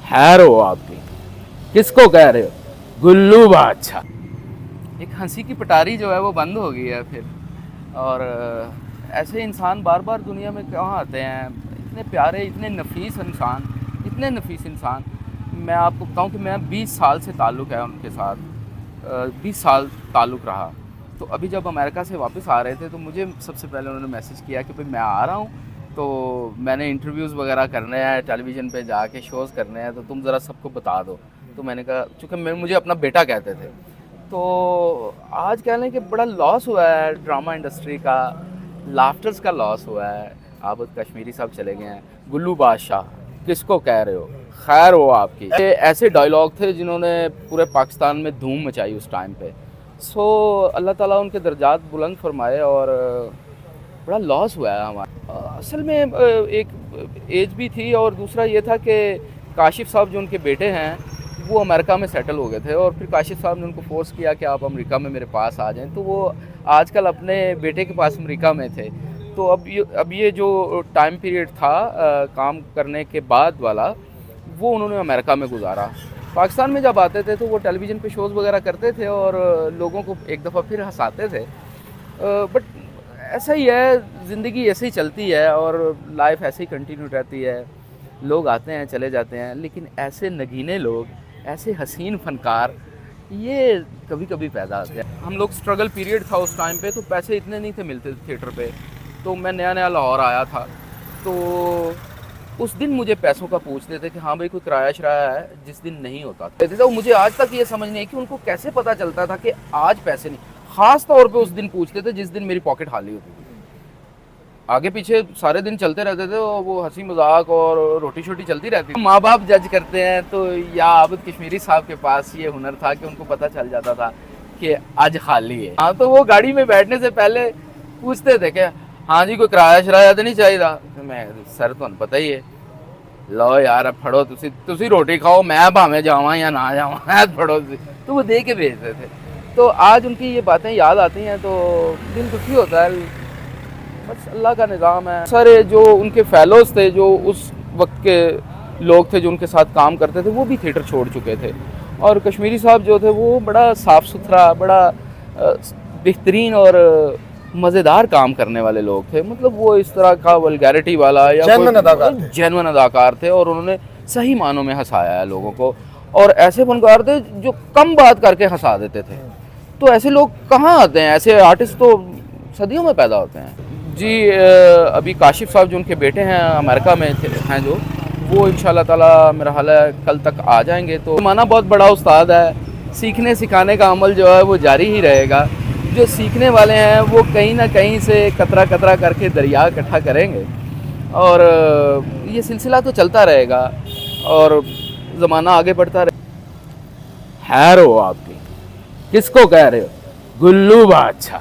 खैर हो आपकी, किसको कह रहे हो, गुल्लू बादशाह। एक हंसी की पटारी जो है वो बंद हो गई है फिर। और ऐसे इंसान बार बार दुनिया में कहाँ आते हैं, इतने प्यारे, इतने नफीस इंसान, इतने नफीस इंसान। मैं आपको बताऊं कि मैं 20 साल से ताल्लुक़ है उनके साथ, 20 साल ताल्लुक़ रहा। तो अभी जब अमेरिका से वापस आ रहे थे तो मुझे सबसे पहले उन्होंने मैसेज किया कि भाई मैं आ रहा हूँ, तो मैंने इंटरव्यूज़ वगैरह करने हैं, टेलीविज़न पे जाके शोज़ करने हैं, तो तुम ज़रा सबको बता दो। तो मैंने कहा, चूँकि मुझे अपना बेटा कहते थे, तो आज कह लें कि बड़ा लॉस हुआ है ड्रामा इंडस्ट्री का, लाफ्टर्स का लॉस हुआ है। आबिद कश्मीरी साहब चले गए हैं, गुल्लू बादशाह किसको कह रहे हो, खैर हो आपकी। ये ऐसे डायलॉग थे जिन्होंने पूरे पाकिस्तान में धूम मचाई उस टाइम पे। सो अल्लाह ताला उनके दर्जात बुलंद फरमाए। और बड़ा लॉस हुआ है हमारा। असल में एक एज भी थी, और दूसरा ये था कि काशिफ साहब जो उनके बेटे हैं वो अमेरिका में सेटल हो गए थे, और फिर काशिफ साहब ने उनको फोर्स किया कि आप अमेरिका में मेरे पास आ जाएं। तो वो आजकल अपने बेटे के पास अमेरिका में थे। तो अब ये जो टाइम पीरियड था काम करने के बाद वाला, वो उन्होंने अमेरिका में गुजारा। पाकिस्तान में जब आते थे तो वो टेलीविज़न पे शोज़ वगैरह करते थे और लोगों को एक दफ़ा फिर हंसाते थे। बट ऐसा ही है, ज़िंदगी ऐसे ही चलती है और लाइफ ऐसे ही कंटिन्यू रहती है। लोग आते हैं चले जाते हैं, लेकिन ऐसे नगीने लोग, ऐसे हसीन फ़नकार ये कभी कभी पैदा होते हैं। हम लोग स्ट्रगल पीरियड था उस टाइम पे, तो पैसे इतने नहीं थे मिलते थिएटर पे। तो मैं नया नया लाहौर आया था, तो उस दिन मुझे पैसों का पूछते थे कि हाँ भाई कोई किराया शराया है, जिस दिन नहीं होता था। तो मुझे आज तक ये समझ नहीं है कि उनको कैसे पता चलता था कि आज पैसे नहीं। ख़ास तौर पे उस दिन पूछते थे जिस दिन मेरी पॉकेट खाली होती थी। आगे पीछे सारे दिन चलते रहते थे, और वो हंसी मजाक और रोटी शोटी चलती रहती थी। माँ बाप जज करते हैं, तो या आबिद कश्मीरी साहब के पास ये हुनर था कि उनको पता चल जाता था कि आज खाली है। हाँ, तो वो गाड़ी में बैठने से पहले पूछते थे कि हाँ जी कोई किराया शराया तो नहीं चाहिए। तो मैं, सर तुहानू पता ही है, लो यार अब फड़ो, तुसी रोटी खाओ, मैं भावें जावां या ना जावां, फड़ो। तो वो दे के भेजते थे। तो आज उनकी ये बातें याद आती हैं तो दिल दुखी होता है। बस अल्लाह का निज़ाम है। सारे जो उनके फेलोज़ थे, जो उस वक्त के लोग थे जो उनके साथ काम करते थे, वो भी थिएटर छोड़ चुके थे। और कश्मीरी साहब जो थे वो बड़ा साफ़ सुथरा, बड़ा बेहतरीन और मज़ेदार काम करने वाले लोग थे। मतलब वो इस तरह का वल्गैरिटी वाला या जेन्युइन अदाकार थे, और उन्होंने सही मानों में हंसाया है लोगों को। और ऐसे फनकार थे जो कम बात करके हंसा देते थे। तो ऐसे लोग कहाँ आते हैं? ऐसे आर्टिस्ट तो सदियों में पैदा होते हैं जी। अभी काशिफ साहब जो उनके बेटे हैं अमेरिका में हैं, जो वो इंशाल्लाह ताला मेरा हाल है कल तक आ जाएंगे। तो माना बहुत बड़ा उस्ताद है, सीखने सिखाने का अमल जो है वो जारी ही रहेगा। जो सीखने वाले हैं वो कहीं ना कहीं से कतरा कतरा करके दरिया इकट्ठा करेंगे, और ये सिलसिला तो चलता रहेगा और ज़माना आगे बढ़ता रहेगा। खैर हो आपकी, किसको कह रहे हो, गुल्लू बादशाह।